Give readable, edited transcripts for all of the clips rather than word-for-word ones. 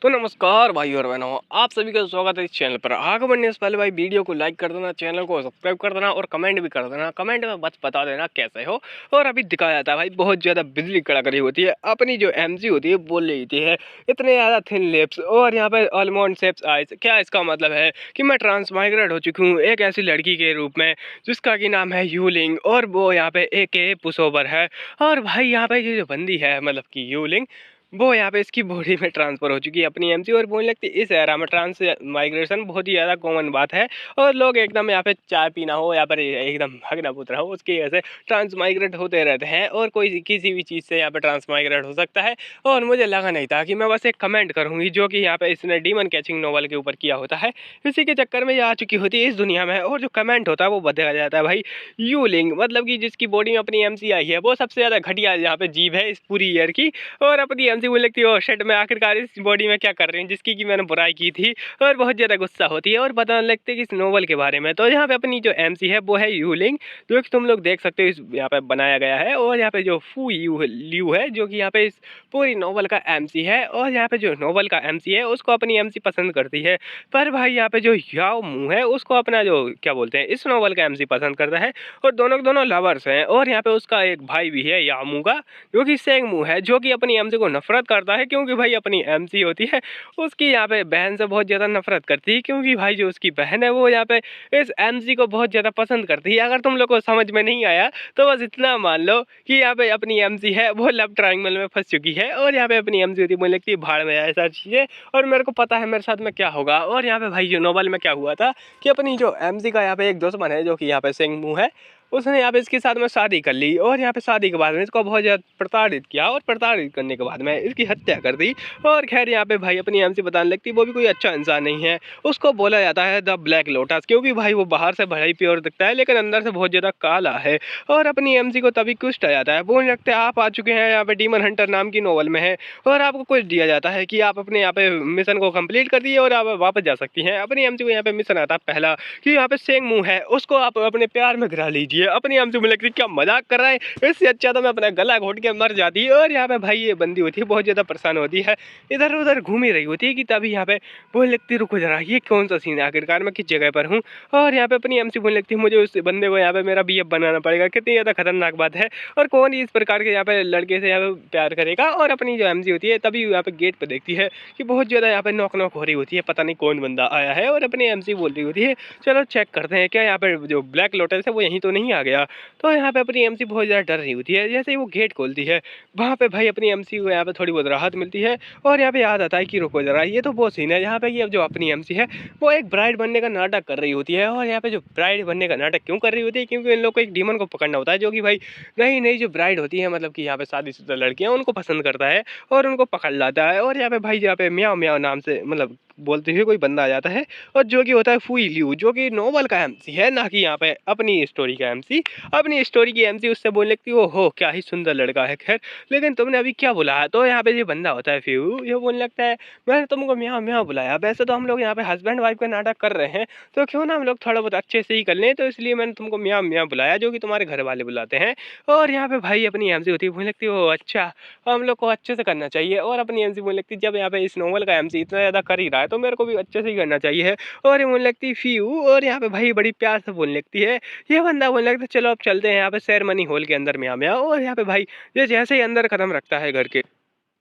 तो नमस्कार भाई और बहनों, आप सभी का स्वागत है इस चैनल पर। आगे बढ़ने से पहले भाई वीडियो को लाइक कर देना, चैनल को सब्सक्राइब कर देना और कमेंट भी कर देना। कमेंट में बस बता देना कैसे हो। और अभी दिखाया जाता है भाई बहुत ज़्यादा बिजली कड़क रही होती है, अपनी जो एमजी होती है बोल रही होती है इतने ज़्यादा थिन लिप्स और यहाँ पे आलमंड शेप्स आइज। क्या इसका मतलब है कि मैं ट्रांसमाइग्रेट हो चुकी हूँ एक ऐसी लड़की के रूप में जिसका कि नाम है यूलिंग, और वो यहाँ पे एक पुश ओवर है। और भाई यहाँ पे ये जो बंदी है मतलब कि यूलिंग, वो यहाँ पे इसकी बॉडी में ट्रांसफर हो चुकी है अपनी एमसी। और बोलने लगती है इस एरा में ट्रांस माइग्रेशन बहुत ही ज़्यादा कॉमन बात है, और लोग एकदम यहाँ पे चाय पीना हो या पर एकदम हगना पुतना हो उसकी वजह से ट्रांस माइग्रेट होते रहते हैं, और कोई किसी भी चीज़ से यहाँ पे ट्रांस माइग्रेट हो सकता है। और मुझे लगा नहीं था कि मैं बस एक कमेंट करूँगी जो कि यहाँ पे इसने डीमन कैचिंग नॉवल के ऊपर किया होता है, इसी के चक्कर में ये आ चुकी होती है इस दुनिया में। और जो कमेंट होता है वो बताया जाता है भाई यूलिंग, मतलब कि जिसकी बॉडी में अपनी एमसी आई है वो सबसे ज़्यादा घटिया यहाँ पे जीव है इस पूरी ईयर की। और अपनी एमसी मुझे लगती है ओ शिट मैं आखिरकार इस बॉडी में क्या कर रही हूँ जिसकी कि मैंने बुराई की थी। और बहुत ज़्यादा गुस्सा होती है और बताने लगते हैं कि इस नोवेल के बारे में। तो यहाँ पे अपनी जो एमसी है वो है यूलिंग, जो कि तुम लोग देख सकते हो इस यहाँ पे बनाया गया है। और यहाँ पे जो फू यू ल्यू है जो कि यहाँ पे इस पूरी नोवेल का एमसी है, और यहाँ पे जो नोवेल का एमसी है उसको अपनी एमसी पसंद करती है। पर भाई यहाँ पे जो याओ मुँह है उसको अपना जो क्या बोलते हैं इस नोवेल का एमसी पसंद करता है, और दोनों के दोनों लवर्स हैं। और यहाँ पे उसका एक भाई भी है यामू का, जो कि सेंगमू है, जो कि अपनी एमसी को नफरत करता है क्योंकि भाई अपनी एमसी होती है उसकी यहाँ पे बहन से बहुत ज़्यादा नफरत करती है, क्योंकि भाई जो उसकी बहन है वो यहाँ पे इस एमसी को बहुत ज़्यादा पसंद करती है। अगर तुम लोग को समझ में नहीं आया तो बस इतना मान लो कि यहाँ पे अपनी एमसी है वो लव ट्रायंगल में फंस चुकी है, और यहाँ पे अपनी एमसी होती है मुझे लगती है भाड़ में आए सारी चीज़ें, और मेरे को पता है मेरे साथ में क्या होगा। और यहाँ पे भाई जो नोवेल में क्या हुआ था कि अपनी जो एमसी का यहाँ पे एक दुश्मन है जो कि यहाँ पे सेंगमू है, उसने यहाँ पे इसके साथ में शादी कर ली, और यहाँ पे शादी के बाद में इसको बहुत ज़्यादा प्रताड़ित किया, और प्रताड़ित करने के बाद में इसकी हत्या कर दी। और खैर यहाँ पे भाई अपनी एमसी बताने लगती वो भी कोई अच्छा इंसान नहीं है, उसको बोला जाता है द ब्लैक लोटस, क्योंकि भाई वो बाहर से भले ही प्योर दिखता है लेकिन अंदर से बहुत ज़्यादा काला है। और अपनी एमसी को तभी कुछ आ जाता है, बोलने लगते हैं आप आ चुके हैं यहाँ पे डीमन हंटर नाम की नोवेल में है, और आपको कुछ दिया जाता है कि आप अपने यहाँ पे मिशन को कंप्लीट कर दिए और आप वापस जा सकती हैं। अपनी एमसी को यहाँ पे मिशन आता है पहला कि यहाँ पे सेंगमू है उसको आप अपने प्यार में गिरा लीजिए। अपनी एमसी मुझे लगती है क्या मजाक कर रहा है, इससे अच्छा तो मैं अपना गला घोट के मर जाती। और यहाँ पे भाई ये बंदी होती है बहुत ज़्यादा परेशान होती है, इधर उधर घूम ही रही होती है कि तभी यहाँ पे बोलने लगती रुको जरा ये कौन सा सीन है, आखिरकार मैं किस जगह पर हूँ। और यहाँ पे अपनी एमसी बोलने लगती है मुझे उस बंदे को यहाँ पे मेरा बीएफ बनाना पड़ेगा। कितनी ज़्यादा खतरनाक बात है, और कौन इस प्रकार के यहाँ पे लड़के से यहाँ पे प्यार करेगा। और अपनी जो एमसी होती है तभी यहाँ पे गेट पे देखती है कि बहुत ज़्यादा यहाँ पे नॉक नॉक हो रही होती है, पता नहीं कौन बंदा आया है, और अपनी एमसी बोल रही होती है चलो चेक करते हैं क्या यहाँ पे जो ब्लैक लोटस है वो यहीं तो नहीं आ गया। तो यहाँ पे अपनी एमसी बहुत ज़्यादा डर रही होती है, जैसे ही वो गेट खोलती है वहाँ पे भाई अपनी एमसी को यहाँ पे थोड़ी बहुत राहत मिलती है। और यहाँ पे याद आता है कि रुको जरा ये तो वो सीन है यहाँ पे ये जो अपनी एमसी है वो एक ब्राइड बनने का नाटक कर रही होती है। और यहाँ पे जो ब्राइड बनने का नाटक क्यों कर रही होती है, क्योंकि इन लोग को एक डीमन को पकड़ना होता है जो कि भाई नई नई जो ब्राइड होती है मतलब कि यहाँ पे शादीशुदा लड़कियाँ उनको पसंद करता है और उनको पकड़ लाता है। और यहाँ पे भाई यहाँ पे म्याओ म्याओ नाम से मतलब बोलते हुए कोई बंदा आ जाता है, और जो कि होता है फुई लियू, जो कि नोवेल का एमसी है ना कि यहाँ पे अपनी स्टोरी का एमसी। अपनी स्टोरी की एमसी उससे बोलने लगती है ओहो क्या ही सुंदर लड़का है, खैर लेकिन तुमने अभी क्या बुलाया। तो यहाँ पे ये बंदा होता है फ्यू, ये बोलने लगता है मैंने तुमको म्याओ म्याओ बुलाया, वैसे तो हम लोग यहाँ पे हस्बैंड वाइफ का नाटक कर रहे हैं तो क्यों ना हम लोग थोड़ा बहुत अच्छे से ही कर लें, तो इसलिए मैंने तुमको म्याओ म्याओ बुलाया जो कि तुम्हारे घर वाले बुलाते हैं। और यहाँ पे भाई अपनी एमसी होती है बोलने लगती है ओ अच्छा हम लोग को अच्छे से करना चाहिए। और अपनी एमसी बोलने लगती है जब यहाँ पे इस नोवेल का एमसी इतना ज़्यादा कर ही रहा है तो मेरे को भी अच्छे से ही करना चाहिए। और ये बोलने लगती है फ्यू, और यहाँ पे भाई बड़ी प्यार से बोलने लगती है, ये बंदा बोलने लगता है चलो अब चलते हैं यहाँ पे सेरेमनी हॉल के अंदर म्याओ म्याओ। और यहाँ पे भाई ये जैसे ही अंदर कदम रखता है घर के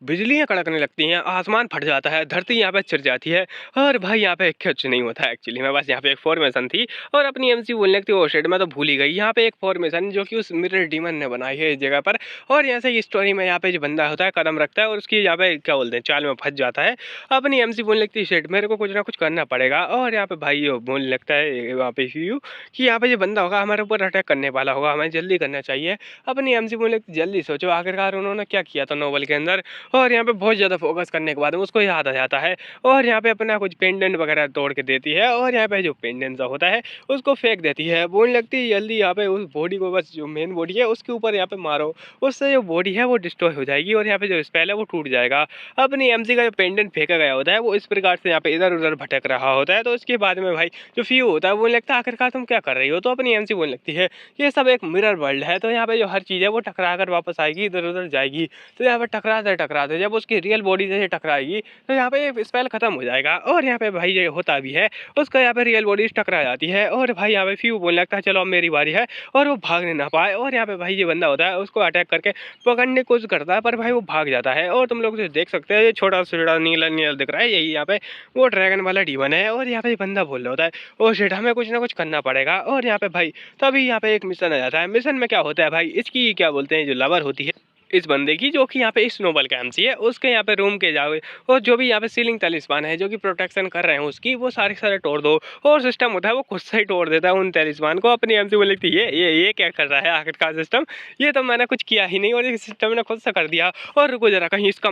बिजलियां कड़कने लगती हैं, आसमान फट जाता है, धरती यहाँ पे चिर जाती है। और भाई यहाँ पे कुछ नहीं होता है एक्चुअली में, बस यहाँ पे एक फॉर्मेशन थी। और अपनी एमसी बोलने लगती है ओ शिट मैं तो भूल ही गई, यहाँ पे एक फॉर्मेशन जो कि उस मिरर डीमन ने बनाई है इस जगह पर। और यहाँ से ही स्टोरी में यहाँ पे जो बंदा होता है कदम रखता है और उसकी यहाँ पे क्या बोलते हैं चाल में फंस जाता है। अपनी एमसी बोलने लगती है शिट मेरे को कुछ ना कुछ करना पड़ेगा। और यहाँ पे भाई बोलने लगता है वहाँ पे यू कि यहाँ पे जो बंदा होगा हमारे ऊपर अटैक करने वाला होगा, हमें जल्दी करना चाहिए। अपनी एमसी बोलने लगती जल्दी सोचो आखिरकार उन्होंने क्या किया था नोवेल के अंदर। और यहाँ पे बहुत ज़्यादा फोकस करने के बाद उसको याद आ जाता है, और यहाँ पे अपना कुछ पेंडेंट वगैरह तोड़ के देती है, और यहाँ पे जो पेंडेंट सा होता है उसको फेंक देती है। बोलने लगती है जल्दी यहाँ पे उस बॉडी को बस जो मेन बॉडी है उसके ऊपर यहाँ पे मारो, उससे जो बॉडी है वो डिस्ट्रॉय हो जाएगी और यहाँ पे जो स्पेल है वो टूट जाएगा। अपनी एमसी का जो पेंडेंट फेंका गया होता है वो इस प्रकार से यहाँ पे इधर उधर भटक रहा होता है। तो उसके बाद में भाई जो फ्यू होता है वो लगता है आखिरकार तुम क्या कर रही हो। तो अपनी एमसी बोलने लगती है ये सब एक मिरर वर्ल्ड है, तो यहाँ पे जो हर चीज़ है वो टकरा कर वापस आएगी, इधर उधर जाएगी। तो यहाँ पे टकराते टकराते हैं, जब उसकी रियल बॉडी से टकराएगी तो यहाँ पे स्पेल खत्म हो जाएगा। और यहाँ पे भाई ये होता भी है, उसका यहाँ पे रियल बॉडी टकरा जाती है और भाई यहाँ पे फ्यू बोलने लगता है चलो अब मेरी बारी है, और वो भागने ना पाए। और यहाँ पे भाई ये बंदा होता है उसको अटैक करके पकड़ने की कोशिश करता है, पर भाई वो भाग जाता है। और तुम लोग देख सकते हैं ये छोटा सा नीला नीला दिख रहा है, यही यहाँ पे वो ड्रैगन वाला डीमन है। और यहाँ पे बंदा बोल रहा होता है ओ शिट हमें कुछ ना कुछ करना पड़ेगा। और यहाँ पे भाई तभी यहाँ पे एक मिशन आ जाता है। मिशन में क्या होता है भाई, इसकी क्या बोलते हैं जो लवर होती है इस बंदे की, जो कि यहाँ पे स्नोबॉल का एमसी है, उसके यहाँ पे रूम के जाओ और जो भी यहाँ पे सीलिंग तलिस्मान है जो कि प्रोटेक्शन कर रहे हैं उसकी, वो सारे तोड़ दो। और सिस्टम होता है वो खुद से ही तोड़ देता है उन तलिस्मान को। अपनी एमसी बोल लिखती है ये क्या कर रहा है आखिरकार सिस्टम, ये तो मैंने कुछ किया ही नहीं और ये सिस्टम ने खुद से कर दिया। और रुको जरा, कहीं इसका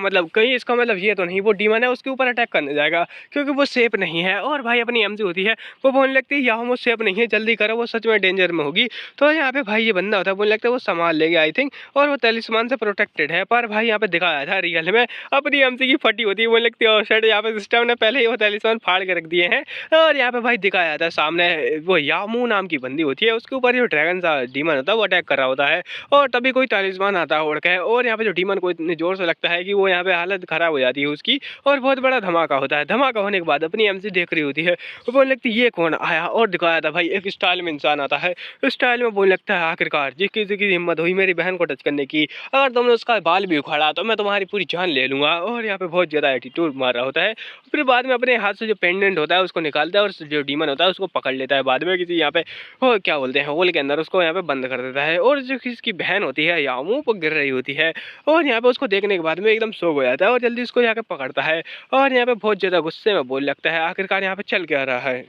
मतलब ये तो नहीं वो डीमन है उसके ऊपर अटैक करने जाएगा, क्योंकि वो सेफ नहीं है। और भाई अपनी एमसी होती है वो बोलने लगती है यहाँ वो सेफ नहीं है, जल्दी करो वो सच में डेंजर में होगी। तो यहाँ पे भाई ये बंदा होता है बोलने लगता है वो संभाल लेगा आई थिंक, और वो तलिस्मान से प्रोटेक्टेड है। पर भाई यहाँ पे दिखाया था रियल में अपनी एमसी की फटी होती है, वो लगती है शर्ट यहाँ पे सिस्टम ने पहले ही वो तलिस्मान फाड़ के रख दिए हैं। और यहाँ पे भाई दिखाया था सामने वो यामू नाम की बंदी होती है, उसके ऊपर जो ड्रैगन सा डीमन होता है वो अटैक कर रहा होता है। और तभी कोई तलिस्मान आता है उड़ के, और यहाँ पे जो डीमन को इतनी जोर से लगता है कि वो यहाँ पे हालत खराब हो जाती है उसकी, और बहुत बड़ा धमाका होता है। धमाका होने के बाद अपनी एमसी देख रही होती है, वो बोलने लगती है ये कौन आया। और दिखाया था भाई एक स्टाइल में इंसान आता है, स्टाइल में बोलने लगता है आखिरकार जिसकी हिम्मत हुई मेरी बहन को टच करने की, अगर तुमने उसका बाल भी उखाड़ा तो मैं तुम्हारी पूरी जान ले लूंगा। और यहाँ पे बहुत ज्यादा एटीट्यूड मार रहा होता है। फिर बाद में अपने हाथ से जो पेंडेंट होता है उसको निकालता है और जो डीमन होता है उसको पकड़ लेता है बाद में किसी यहाँ पे वो क्या बोलते हैं होल के अंदर, उसको यहाँ पे बंद कर देता है। और जो इसकी बहन होती है यामू वो गिर रही होती है, और यहाँ पे उसको देखने के बाद में एकदम शॉक हो जाता है और जल्दी उसको यहाँ पे पकड़ता है। और यहाँ पे बहुत ज्यादा गुस्से में बोल लगता है आखिरकार यहाँ पे चल क्या रहा है।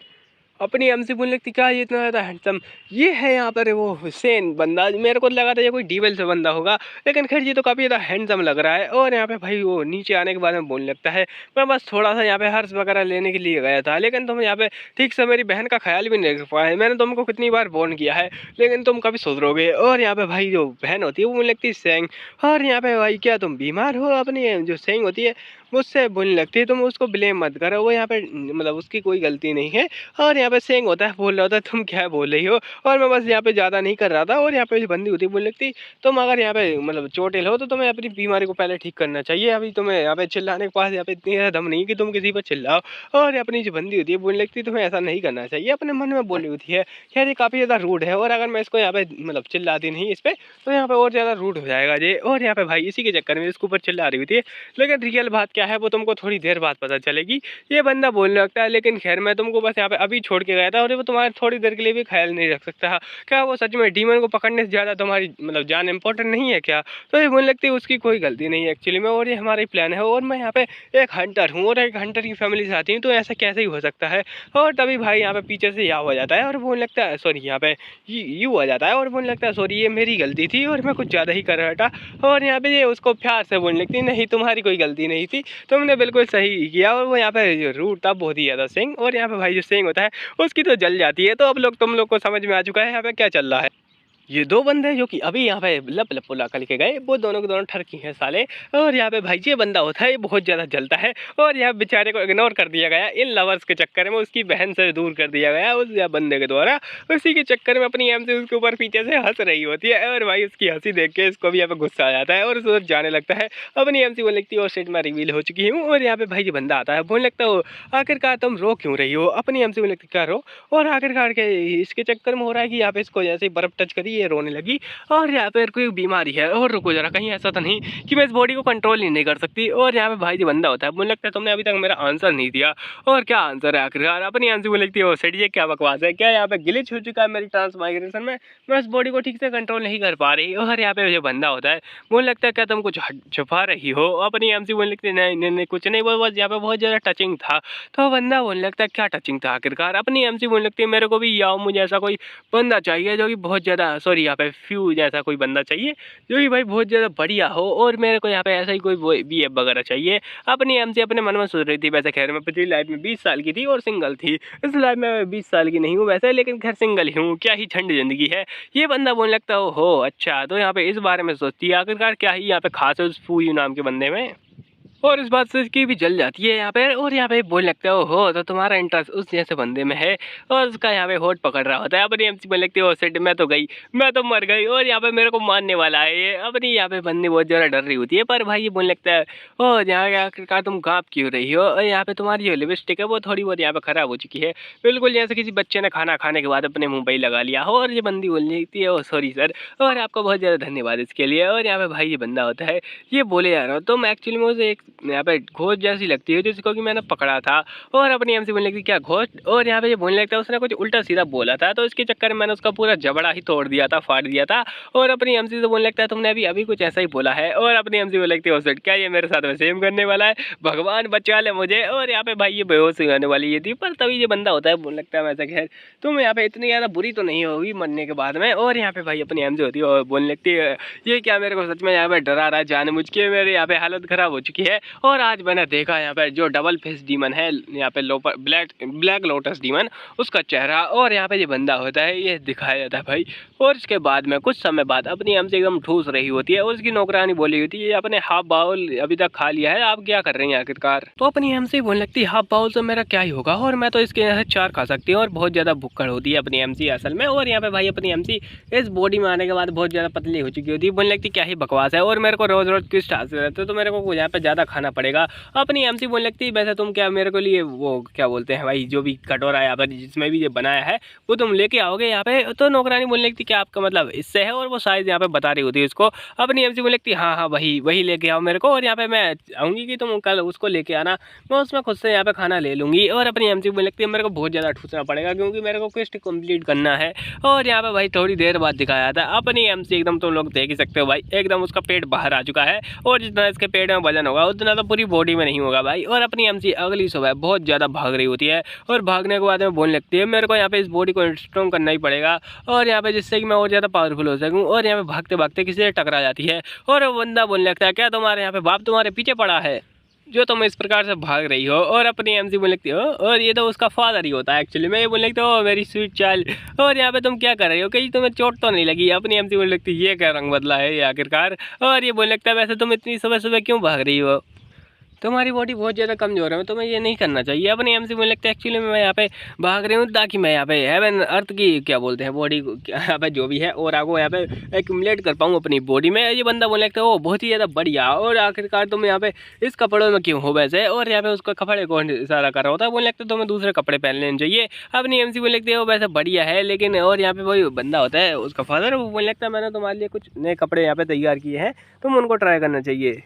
अपनी एमसी बोलने लगती क्या ये इतना ज़्यादा हैंडसम, ये है यहाँ पर वो हुसैन बंदा, मेरे को लगा था ये कोई डीवल से बंदा होगा, लेकिन खैर ये तो काफ़ी ज़्यादा हैंडसम लग रहा है। और यहाँ पे भाई वो नीचे आने के बाद में बोलने लगता है मैं बस थोड़ा सा यहाँ पे हर्ष वगैरह लेने के लिए गया था, लेकिन तुम यहाँ पे ठीक से मेरी बहन का ख्याल भी नहीं रख पाए, मैंने तुमको कितनी बार फोन किया है लेकिन तुम कभी सुधरोगे। और यहाँ पे भाई जो बहन होती है वो बोलने लगती है सेंग, और यहाँ पे भाई क्या तुम बीमार हो, अपनी जो सेंग होती है मुझसे बोलने लगती है तुम उसको ब्लेम मत करो, वो यहाँ पे मतलब उसकी कोई गलती नहीं है। और यहाँ पे सेंग होता है बोल रहा होता है तुम क्या बोल रही हो, और मैं बस यहाँ पे ज़्यादा नहीं कर रहा था। और यहाँ पे जो बंदी होती है बोलने लगती तुम अगर यहाँ पे मतलब चोटिल हो तो तुम्हें अपनी बीमारी को पहले ठीक करना चाहिए, अभी तुम्हें यहाँ पे चिल्लाने के पास यहाँ पे इतनी ज़्यादा दम नहीं कि तुम किसी पर चिल्लाओ। और अपनी जो बंदी होती है बोलने लगती तुम्हें ऐसा नहीं करना चाहिए, अपने मन में बोली होती है यार ये काफ़ी ज़्यादा रूड है, और अगर मैं इसको यहाँ पे मतलब चिल्लाती नहीं इस पर तो यहाँ पे और ज़्यादा रूड हो जाएगा ये। और यहाँ पे भाई इसी के चक्कर में इसके ऊपर चिल्ला रही होती है, लेकिन रियल बात क्या है वो तुमको थोड़ी देर बाद पता चलेगी। ये बंदा बोलने लगता है लेकिन खैर मैं तुमको बस यहाँ पे अभी छोड़ के गया था और वो तुम्हारे थोड़ी देर के लिए भी ख्याल नहीं रख सकता, क्या वो सच में डीमन को पकड़ने से ज़्यादा तुम्हारी मतलब जान इंपॉर्टेंट नहीं है क्या। तो ये बोलने लगती है उसकी कोई गलती नहीं है एक्चुअली में, और ये हमारा ही प्लान है, और मैं यहाँ पे एक हंटर हूँ और एक हंटर की फैमिली से आती हूँ, तो ऐसा कैसे ही हो सकता है। और तभी भाई यहाँ पे पीछे से याव हो जाता है और बोलने लगता है सॉरी यहाँ पे यू आ जाता है और बोलने लगता है सॉरी ये मेरी गलती थी और मैं कुछ ज़्यादा ही कर रहा था। और यहाँ पे ये उसको प्यार से बोलने लगती नहीं तुम्हारी कोई गलती नहीं थी, तुमने बिल्कुल सही किया। और वो यहाँ पे रूट था बहुत ही ज़्यादा सिंह, और यहाँ पे भाई जो सिंह होता है उसकी तो जल जाती है। तो अब लोग तुम लोग को समझ में आ चुका है यहाँ पे क्या चल रहा है। ये दो बंदे जो कि अभी यहाँ पे लप लप पुला करके गए वो दोनों के दोनों ठरकी हैं साले। और यहाँ पे भाई ये बंदा होता है ये बहुत ज़्यादा जलता है, और यहाँ बेचारे को इग्नोर कर दिया गया इन लवर्स के चक्कर में, उसकी बहन से दूर कर दिया गया उस बंदे के द्वारा। उसी के चक्कर में अपनी एम से उसके ऊपर पीछे से हंस रही होती है, और भाई उसकी हंसी देख के इसको भी यहाँ पे गुस्सा आ जाता है और उस जाने लगता है। अपनी एम सी बोलने लगती है और सेट में रिवील हो चुकी हूँ। और यहाँ पे भाई ये बंदा आता है बोलने लगता है आखिरकार तुम रो क्यों रही हो, अपनी एम सी बोलने लगती क्या रो, और आखिरकार के इसके चक्कर में हो रहा है कि यहाँ पे इसको जैसे बर्फ टच करी ये रोने लगी। और यहाँ पे कोई बीमारी है, और रुको जरा कहीं ऐसा तो नहीं कि मैं इस बॉडी को कंट्रोल ही नहीं कर सकती। और यहाँ पे भाई जी बंदा होता है मुझे लगता है तुमने अभी तक मेरा आंसर नहीं दिया, और क्या आंसर है आखिरकार। अपनी आंसर बोल लगती है सेट ये क्या बकवास है, क्या यहाँ पे ग्लिच हो चुका है मेरी ट्रांसमाइग्रेशन में, मैं इस बॉडी को ठीक से कंट्रोल नहीं कर पा रही। और यहाँ पे जो बंदा होता है मुझे लगता है क्या तुम कुछ छुपा रही हो, अपनी एम सी बोलने लगती है नहीं कुछ नहीं, वो बस यहाँ पे बहुत ज़्यादा टचिंग था। तो बंदा बोलने लगता है क्या टचिंग था आखिरकार। अपनी एम सी बोलने लगती है मेरे को भी याओ मुझे ऐसा कोई बंदा चाहिए जो कि बहुत ज़्यादा सॉरी यहाँ पे फ्यू जैसा कोई बंदा चाहिए जो कि भाई बहुत ज़्यादा बढ़िया हो, और मेरे को यहाँ पे ऐसा ही कोई BF वगैरह चाहिए। अपनी एम से अपने मन में सोच रही थी, वैसे खैर मैं पिछली लाइफ में 20 साल की थी और सिंगल थी, इस लाइफ में 20 साल की नहीं हूँ वैसे, लेकिन खैर सिंगल ही हूँ, क्या ही ठंड जिंदगी है। ये बंदा बोलने लगता हो अच्छा, तो यहाँ पे इस बारे में सोचती है आखिरकार क्या ही यहाँ पे खास है उस फूयू नाम के बंदे में। और इस बात से इसकी भी जल जाती है यहाँ पे, और यहाँ पे बोलने लगता है हो तो तुम्हारा इंटरेस्ट उस जैसे बंदे में है, और उसका यहाँ पे होठ पकड़ रहा होता है। अपनी एमसी बोलने लगती है ओ सेट मैं तो गई, मैं तो मर गई, और यहाँ पे मेरे को मारने वाला है ये। अपनी यहाँ पे बंदी बहुत ज़्यादा डर रही होती है, पर भाई ये बोलने लगता है ओ यहाँ पे आखिरकार तुम गाँव क्यों रही हो, और यहाँ पे तुम्हारी जो लिपस्टिक है वो थोड़ी बहुत यहाँ पे खराब हो चुकी है, बिल्कुल जैसे किसी बच्चे ने खाना खाने के बाद अपने मुंह पे ही लगा लिया हो। और ये बंदी बोलने लगती है ओ सॉरी सर, और आपका बहुत ज़्यादा धन्यवाद इसके लिए। और यहाँ पे भाई ये बंदा होता है, ये बोले जा रहा हूँ तुम एक्चुअली मुझे एक यहाँ पे घोस्ट जैसी लगती है जिसको कि मैंने पकड़ा था। और अपनी एमसी बोलने लगती क्या घोस्ट, और यहाँ पे ये बोलने लगता है उसने कुछ उल्टा सीधा बोला था, तो इसके चक्कर में मैंने उसका पूरा जबड़ा ही तोड़ दिया था, फाड़ दिया था। और अपनी एमसी से बोलने लगता है तुमने अभी अभी कुछ ऐसा ही बोला है। और अपनी एमसी बोलने लगती है सेट क्या ये मेरे साथ में सेम करने वाला है, भगवान बचा ले मुझे। और यहाँ पे भाई ये बेहोश होने वाली ये थी, पर तभी ये बंदा होता है बोलने लगता है वैसे खैर तुम यहाँ पे इतनी ज़्यादा बुरी तो नहीं होगी मरने के बाद में। और यहाँ पे भाई अपनी एमसी होती है और बोलने लगती है ये क्या मेरे को सच में यहाँ पे डरा रहा है जानबूझ के, मेरे यहाँ पे हालत खराब हो चुकी है। और आज मैंने देखा यहाँ पे जो डबल फेस डीमन है यहाँ पे ब्लैक लोटस डीमन, उसका चेहरा। और यहाँ पे ये बंदा होता है ये दिखाया जाता है भाई। और इसके बाद में कुछ समय बाद अपनी एमसी एकदम ठूस रही होती है, और उसकी नौकरानी बोली होती है आपने हाफ बाउल अभी तक खा लिया है, आप क्या कर रही हैं आखिरकार। तो अपनी एमसी बोलने लगती है हाफ बाउल से मेरा क्या ही होगा, और मैं तो इसके यहाँ से 4 खा सकती हूँ। और बहुत ज़्यादा भुक्कड़ होती है अपनी एमसी असल में। और यहाँ पे भाई अपनी एमसी इस बॉडी में आने के बाद बहुत ज़्यादा पतली हो चुकी होती है, बोलने लगती क्या ही बकवास है, और मेरे को रोज़ रोज़ किस हासिल रहते है, तो मेरे को यहाँ पे ज़्यादा खाना पड़ेगा। अपनी एमसी बोलने लगती है वैसे तुम क्या मेरे को लिए वो क्या बोलते हैं भाई जो भी कटोरा यहाँ पर जिसमें भी ये बनाया है वो तुम लेके आओगे यहाँ पे। तो नौकरानी बोलने लगती क्या आपका मतलब इससे है, और वो साइज यहाँ पे बता रही होती है इसको। अपनी एमसी बोलने लगती हाँ हाँ वही लेके आओ मेरे को, और यहाँ पे मैं आऊँगी कि तुम कल उसको लेके आना, मैं उसमें खुद से यहाँ पे खाना ले लूँगी। और अपनी एमसी बोलने लगती है मेरे को बहुत ज़्यादा ठूसना पड़ेगा क्योंकि मेरे को क्वेस्ट कंप्लीट करना है। और यहाँ पे भाई थोड़ी देर बाद दिखाया था अपनी एमसी एकदम तुम लोग देख ही सकते हो भाई एकदम उसका पेट बाहर आ चुका है, और जितना इसके पेट में वजन होगा उतना तो पूरी बॉडी में नहीं होगा भाई। और अपनी एमसी अगली सुबह बहुत ज़्यादा भाग रही होती है, और भागने के बाद में बोलने लगती है मेरे को यहाँ पे इस बॉडी को स्ट्रॉन्ग करना ही पड़ेगा, और यहाँ पे जिससे कि मैं और ज़्यादा पावरफुल हो सकूँ। और यहाँ पे भागते भागते किसी से टकरा जाती है, और वो बंदा बोलने लगता है क्या तुम्हारे यहाँ पे बाप तुम्हारे पीछे पड़ा है जो तुम इस प्रकार से भाग रही हो। और अपनी एमसी बोलने लगती हो और ये तो उसका फादर ही होता है एक्चुअली में। ये बोलने लगता हो मेरी स्वीट चाइल्ड, और यहाँ पे तुम क्या कर रही हो कहीं तुम्हें चोट तो नहीं लगी। अपनी एमसी बोलने लगती ये क्या रंग बदला है ये आखिरकार। और ये बोलने लगता है वैसे तुम इतनी सुबह सुबह क्यों भाग रही हो, तुम्हारी बॉडी बहुत ज़्यादा कमज़ोर है, तुम्हें ये नहीं करना चाहिए। अपनी एमसी मुझे लगता है एक्चुअली मैं यहाँ पे भाग रही हूँ ताकि मैं यहाँ पे हेवन अर्थ की क्या बोलते हैं बॉडी को यहाँ पे जो भी है और आगो यहाँ पे एक्यूमुलेट कर पाऊँ अपनी बॉडी में। ये बंदा बोलने लगता है वो बहुत ही ज़्यादा बढ़िया, और आखिरकार तुम यहाँ पे इस कपड़ों में क्यों हो वैसे। और यहाँ पे उसका कपड़े को इशारा कर रहा होता है, बोलने लगता है तुम्हें दूसरे कपड़े पहन लेने चाहिए। अपनी एमसी बोलने लगती है वो वैसे बढ़िया है लेकिन, और यहाँ पे वही बंदा होता है उसका फादर, वो बोलने लगता है मैंने तुम्हारे लिए कुछ नए कपड़े यहाँ पे तैयार किए हैं, तुम उनको ट्राई करना चाहिए।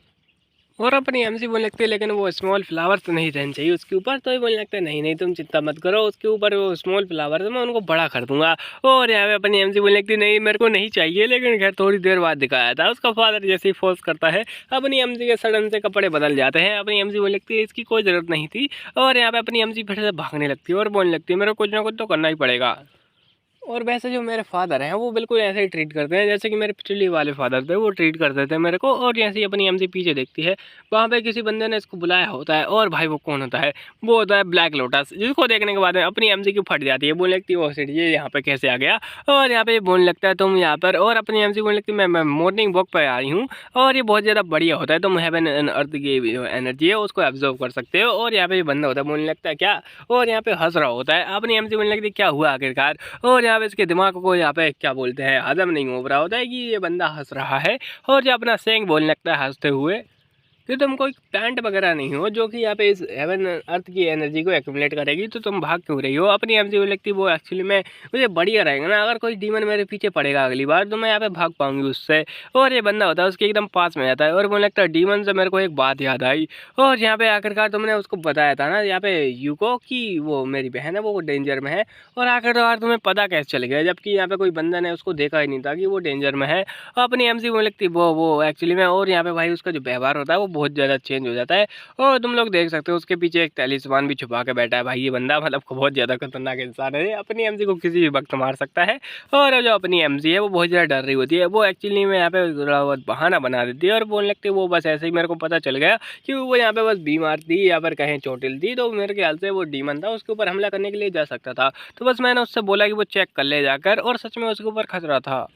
और अपनी एमसी बोलने लगती है लेकिन वो स्मॉल फ्लावर्स तो नहीं रहने चाहिए उसके ऊपर। तो ये बोलने लगता है नहीं तुम चिंता मत करो, उसके ऊपर वो स्मॉल फ्लावर्स मैं उनको बड़ा कर दूंगा। और यहाँ पे अपनी एमसी बोलने लगती है नहीं मेरे को नहीं चाहिए, लेकिन खैर थोड़ी देर बाद दिखाया था उसका फादर जैसे ही फोर्स करता है अपनी एमसी के सडन से कपड़े बदल जाते हैं। अपनी एमसी बोलने लगती है इसकी कोई ज़रूरत नहीं थी। और यहाँ पे अपनी एमसी फिर से भागने लगती है और बोलने लगती है मेरे को कुछ ना कुछ तो करना ही पड़ेगा। और वैसे जो मेरे फादर हैं वो बिल्कुल ऐसे ही ट्रीट करते हैं जैसे कि मेरे पिछले वाले फादर थे, वो ट्रीट करते थे मेरे को। और जैसे ही अपनी एमसी पीछे देखती है वहाँ पे किसी बंदे ने इसको बुलाया होता है, और भाई वो कौन होता है, वो होता है ब्लैक लोटस, जिसको देखने के बाद में अपनी एमसी की फट जाती है, बोलने लगती है वो सेठ ये यहाँ पे कैसे आ गया। और यहाँ पे बोलने लगता है तुम यहाँ पर, और अपनी एमसी बोलने लगती है मैं मॉर्निंग वॉक पर आई हूँ, और ये बहुत ज़्यादा बढ़िया होता है, तुम हेवन एंड अर्थ की एनर्जी है उसको एब्जॉर्व कर सकते हो। और यहाँ पे बंदा होता है बोलने लगता है क्या, और यहाँ पे हंस रहा होता है। अपनी एमसी बोलने लगती है क्या हुआ आखिरकार। और यहाँ पे इसके दिमाग को यहाँ पे क्या बोलते हैं हजम नहीं हो रहा होता है कि ये बंदा हंस रहा है, और जो अपना सेंग बोलने लगता है हंसते हुए कि तुम कोई प्लांट वगैरह नहीं हो जो कि यहाँ पे इस हेवन अर्थ की एनर्जी को एक्यूमुलेट करेगी, तो तुम भाग क्यों रही हो। अपनी एमसी लगती है वो एक्चुअली में मुझे बढ़िया रहेगा ना, अगर कोई डीमन मेरे पीछे पड़ेगा अगली बार तो मैं यहाँ पे भाग पाऊंगी उससे। और ये बंदा होता है उसके एकदम पास में जाता है, और मुझे लगता है डीमन से मेरे को एक बात याद आई। और यहाँ पे आखिरकार तुमने उसको बताया था ना यहाँ पे यूको कि वो मेरी बहन है वो डेंजर में है, और आखिरकार तुम्हें पता कैसे चल गया जबकि यहाँ पे कोई बंदा ने उसको देखा ही नहीं था कि वो डेंजर में है। अपनी एमसी मुझे लगती है वो एक्चुअली में, और यहाँ पे भाई उसका जो व्यवहार होता है वो बहुत ज़्यादा चेंज हो जाता है। और तुम लोग देख सकते हो उसके पीछे एक तैलीस्मान भी छुपा के बैठा है भाई, ये बंदा मतलब बहुत ज़्यादा खतरनाक इंसान है, अपनी एमसी को किसी भी वक्त मार सकता है। और जो अपनी एमसी है वो बहुत ज़्यादा डर रही होती है, वो एक्चुअली में यहाँ पे बहुत बहाना बना देती है, और बोलने लगती है वो बस ऐसे ही मेरे को पता चल गया कि वो यहाँ पे बस बीमार थी या फिर कहीं चोटिल थी, तो मेरे ख्याल से वो डीमन था उसके ऊपर हमला करने के लिए जा सकता था, तो बस मैंने उससे बोला कि वो चेक कर ले जाकर, और सच में उसके ऊपर खतरा था।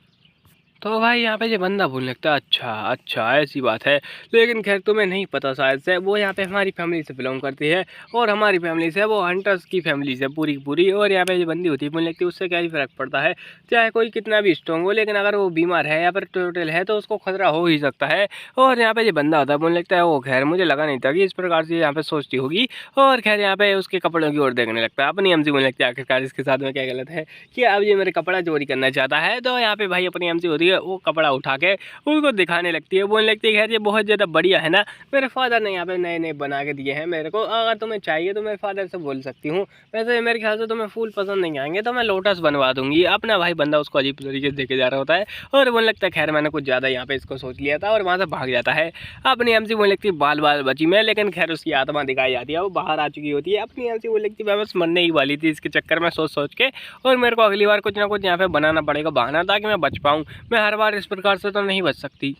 तो भाई यहाँ पे ये बंदा बोलने लगता है अच्छा अच्छा ऐसी बात है, लेकिन खैर तुम्हें नहीं पता शायद से वो यहाँ पे हमारी फैमिली से बिलोंग करती है और हमारी फैमिली से वो हंटर्स की फैमिली से पूरी की पूरी। और यहाँ पे जो बंदी होती है बोलने लगती है उससे क्या ही फ़र्क पड़ता है, चाहे कोई कितना भी स्ट्रॉन्ग हो, लेकिन अगर वो बीमार है या फिर टोटल है तो उसको खतरा हो ही सकता है। और यहाँ पे जो बंदा होता है बोलने लगता है वो खैर मुझे लगा नहीं था कि इस प्रकार से यहाँ पे सोचती होगी। और खैर यहाँ पे उसके कपड़ों की ओर देखने लगता है, अपनी एमसी बोलने लगती है आखिरकार इसके साथ में क्या गलत है कि अब ये मेरे कपड़ा चोरी करना चाहता है। तो यहाँ पे भाई अपनी एमसी होती है वो कपड़ा उठा के उनको दिखाने लगती है, बोलने लगती है खैर ये बहुत ज़्यादा बढ़िया है ना, मेरे फादर ने यहाँ पे नए नए बना के दिए हैं मेरे को, अगर तुम्हें चाहिए तो मेरे फादर से बोल सकती हूँ। वैसे मेरे ख्याल से तुम्हें फूल पसंद नहीं आएंगे तो मैं लोटस बनवा दूंगी। अपना भाई बंदा उसको अजीब तरीके से देखे जा रहा होता है और बोलने लगता है खैर मैंने कुछ ज़्यादा यहाँ पे इसको सोच लिया था और वहाँ से भाग जाता है। अपनी एमसी बोलने लगती है बाल बाल बची में, लेकिन खैर उसकी आत्मा दिखाई जाती है, वो बाहर आ चुकी होती है। अपनी एमसी बोलने लगती है मैं बस मरने ही वाली थी इसके चक्कर में सोच सोच के, और मेरे को अगली बार कुछ ना कुछ यहाँ पे बनाना पड़ेगा बहाना ताकि मैं बच पाऊँ, मैं हर बार इस प्रकार से तो नहीं बच सकती,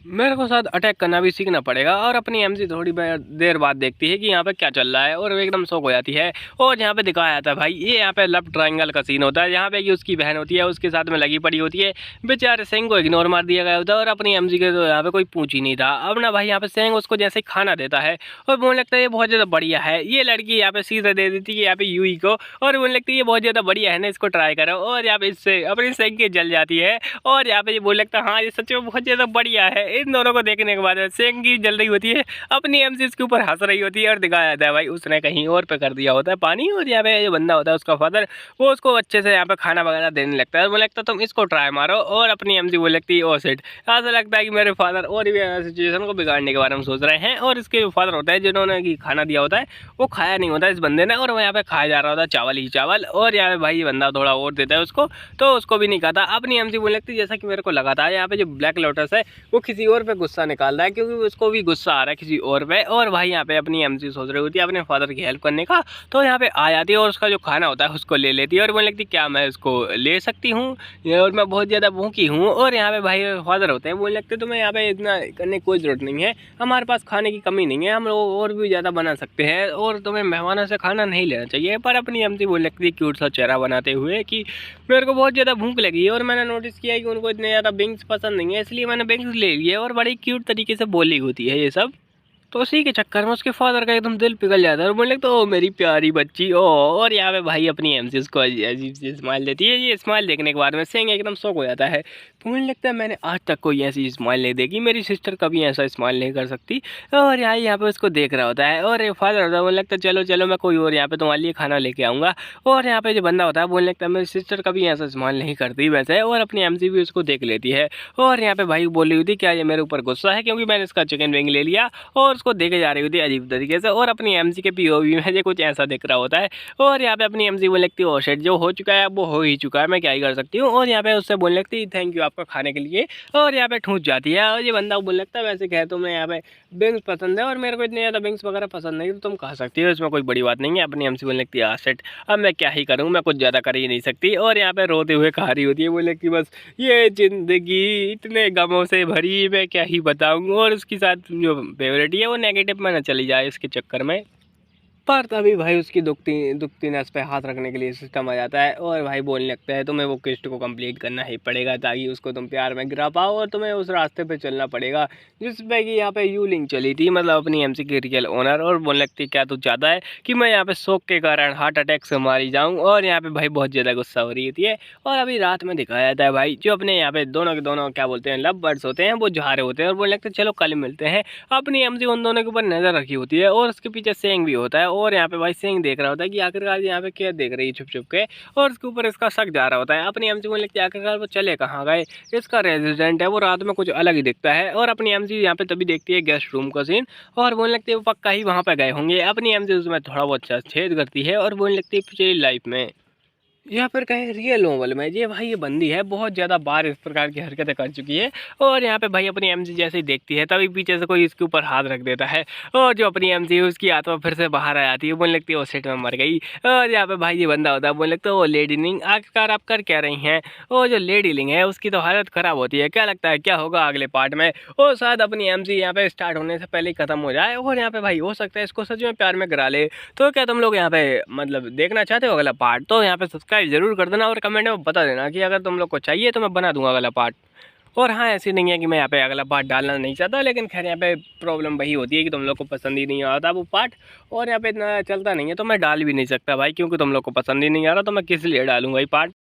मेरे को शायद अटैक करना भी सीखना पड़ेगा। और अपनी एमसी थोड़ी देर बाद देखती है कि यहाँ पे क्या चल रहा है और वो एकदम शॉक हो जाती है। और यहाँ पे दिखाया जाता है भाई ये यहाँ पे लव ट्रायंगल का सीन होता है, यहाँ पे कि उसकी बहन होती है उसके साथ में लगी पड़ी होती है, बेचारे सेंग को इग्नोर मार दिया गया होता है और अपनी एमसी के तो यहाँ पे कोई पूछ ही नहीं था। अब ना भाई यहाँ पे सेंग उसको जैसे खाना देता है और बोलने लगता है ये बहुत ज़्यादा बढ़िया है, ये लड़की यहाँ पे सीधा दे देती है यहाँ पे यूई को और बोलने लगती है ये बहुत ज़्यादा बढ़िया है ना, इसको ट्राई करो। और यहाँ पे इससे अपनी सेंग की जल जाती है और यहाँ पे ये बोलने लगता है हाँ ये सच में बहुत ज़्यादा बढ़िया है। इन दोनों को देखने के बाद सेंग की जल रही होती है, अपनी एमसी इसके ऊपर हंस रही होती है और दिखाया जाता है भाई उसने कहीं और पे कर दिया होता है पानी। और यहाँ पे जो बंदा होता है उसका फादर वो उसको अच्छे से यहाँ पे खाना वगैरह देने लगता है, बोले लगता है तुम इसको ट्राई मारो। और अपनी एमसी बोले लगती है ओ सेट, ऐसा लगता है कि मेरे फादर और भी सिचुएशन को बिगाड़ने के बारे में सोच रहे हैं। और इसके जो फादर होता है जिन्होंने की खाना दिया होता है वो खाया नहीं होता इस बंदे ने, और वो यहाँ पे खाया जा रहा होता है चावल ही चावल। और यहाँ पे भाई ये बंदा थोड़ा और देता है उसको तो उसको भी नहीं खाता। अपनी एमसी बोले लगती है जैसा कि मेरे को लगा था यहाँ पे जो ब्लैक लोटस है वो किसी और पे गुस्सा निकाल रहा है, क्योंकि उसको भी गुस्सा आ रहा है किसी और पे। और भाई यहाँ पे अपनी एमसी सोच रही होती है अपने फादर की हेल्प करने का, तो यहाँ पे आ जाती है और उसका जो खाना होता है उसको ले लेती है और बोलने लगती क्या मैं इसको ले सकती हूँ और मैं बहुत ज़्यादा भूखी हूँ। और यहाँ पे भाई फादर होते हैं बोलने लगते तुम्हें यहाँ पे इतना करने की कोई ज़रूरत नहीं है, हमारे पास खाने की कमी नहीं है, हम लोग और भी ज़्यादा बना सकते हैं और तुम्हें मेहमानों से खाना नहीं लेना चाहिए। पर अपनी एमसी बोलने लगती है क्यूट सा चेहरा बनाते हुए कि मेरे को बहुत ज़्यादा भूख लगी है और मैंने नोटिस किया है कि उनको इतने ज़्यादा विंग्स पसंद नहीं है, इसलिए मैंने विंग्स ले लिए। और बड़ी क्यूट तरीके से बोली होती है ये सब, तो उसी के चक्कर में उसके फादर का एकदम दिल पिघल जाता है और बोलने लगता है ओ मेरी प्यारी बच्ची ओ। और यहाँ पे भाई अपनी एमसी उसको अजीब सी स्माइल देती है, ये स्माइल देखने के बाद में सेंग एकदम शॉक हो जाता है, बोलने लगता है मैंने आज तक कोई ऐसी स्माइल नहीं देखी, मेरी सिस्टर कभी ऐसा स्माइल नहीं कर सकती। और यहाँ पे उसको देख रहा होता है और फादर होता है बोलने लगता है चलो चलो मैं कोई और यहाँ पे तुम्हारे लिए खाना लेके आऊँगा। और यहाँ पे जो बंदा होता है बोलने लगता है मेरी सिस्टर कभी ऐसा स्माइल नहीं करती वैसे। और अपनी एमसी भी उसको देख लेती है और यहाँ पे भाई बोल रही होती क्या ये मेरे ऊपर गुस्सा है क्योंकि मैंने इसका चिकन विंग ले लिया, और उसको देखे जा रही होती है अजीब तरीके से। और अपनी एमसी के पीओवी में ये कुछ ऐसा दिख रहा होता है और यहाँ पे अपनी एमसी बोलने लगती है ओ शिट जो हो चुका है वो हो ही चुका है, मैं क्या ही कर सकती हूँ। और यहाँ पे उससे बोलने लगती है थैंक यू आपका खाने के लिए, और यहाँ पे ठूस जाती है। और ये बंदा बोलने लगता है वैसे कहे तुम्हें यहाँ पे विंग्स पसंद है और मेरे को इतने ज़्यादा विंग्स वगैरह पसंद नहीं, तो तुम खा सकती हो, इसमें कोई बड़ी बात नहीं है। अपनी एमसी बोलने लगती है सेट अब मैं क्या ही करूँ, मैं कुछ ज़्यादा कर ही नहीं सकती। और यहाँ पे रोते हुए खा रही होती है, बोले कि बस ये ज़िंदगी इतने गमों से भरी मैं क्या ही बताऊँ। और उसके साथ जो फेवरेट है वो नेगेटिव में न चली जाए इसके चक्कर में। पर तभी भाई उसकी दुखती नस पे हाथ रखने के लिए सिस्टम आ जाता है और भाई बोलने लगता है तुम्हें वो क्वेस्ट को कंप्लीट करना ही पड़ेगा ताकि उसको तुम प्यार में गिरा पाओ, और तुम्हें उस रास्ते पे चलना पड़ेगा जिस पे कि यहाँ पे यू लिंक चली थी, मतलब अपनी एमसी की रियल ओनर। और बोलने लगती है क्या तू चाहता है कि मैं यहाँ पे शोक के कारण हार्ट अटैक से मारी जाऊँ। और यहाँ पे भाई बहुत ज़्यादा गुस्सा हो रही होती है। और अभी रात में दिखाया जाता है भाई जो अपने यहाँ पे दोनों के दोनों क्या बोलते हैं लव बर्ड्स होते हैं वो जा रहे होते हैं और बोलने लगते हैं चलो कल मिलते हैं। अपनी एमसी उन दोनों के ऊपर नज़र रखी होती है और उसके पीछे सेंग भी होता है और यहाँ पे भाई सेंग देख रहा होता है कि आखिरकार यहाँ पे क्या देख रही है छुप छुप के, और उसके ऊपर इसका शक जा रहा होता है। अपनी एमसी बोलने लगती है आखिरकार वो चले कहाँ गए, इसका रेजिडेंट है वो रात में कुछ अलग ही दिखता है। और अपनी एमसी यहाँ पे तभी देखती है गेस्ट रूम का सीन और बोलने लगती है वो पक्का ही वहाँ पे गए होंगे। अपनी एमसी उसमें थोड़ा बहुत छेद करती है और बोलने लगती है पिछली लाइफ में या फिर कहें रियल नॉवल में ये भाई ये बंदी है बहुत ज़्यादा बार इस प्रकार की हरकतें कर चुकी है। और यहाँ पे भाई अपनी एमसी जैसे ही देखती है तभी पीछे से कोई इसके ऊपर हाथ रख देता है और जो अपनी एमसी है उसकी आत्मा फिर से बाहर आ जाती है, बोलने लगती है वो सेट में मर गई। और यहाँ पे भाई ये बंदा होता है बोलने लगता है वो लेडी लिंग आखिरकार आप कर क्या रही हैं। और जो लेडी लिंग है उसकी तो हालत ख़राब होती है, क्या लगता है क्या होगा अगले पार्ट में, और शायद अपनी एमसी यहाँ पे स्टार्ट होने से पहले ही ख़त्म हो जाए। और यहाँ पे भाई हो सकता है इसको सच में प्यार में करा ले। तो क्या तुम लोग यहाँ पे मतलब देखना चाहते हो अगला पार्ट, तो यहाँ पे सब्सक्राइब सब्सक्राइब जरूर कर देना और कमेंट में बता देना कि अगर तुम लोग को चाहिए तो मैं बना दूंगा अगला पार्ट। और हाँ, ऐसी नहीं है कि मैं यहाँ पे अगला पार्ट डालना नहीं चाहता, लेकिन खैर यहाँ पे प्रॉब्लम वही होती है कि तुम लोग को पसंद ही नहीं आता वो पार्ट, और यहाँ पे इतना चलता नहीं है तो मैं डाल भी नहीं सकता भाई, क्योंकि तुम लोग को पसंद ही नहीं आ रहा तो मैं किस लिए डालूंगा ये पार्ट।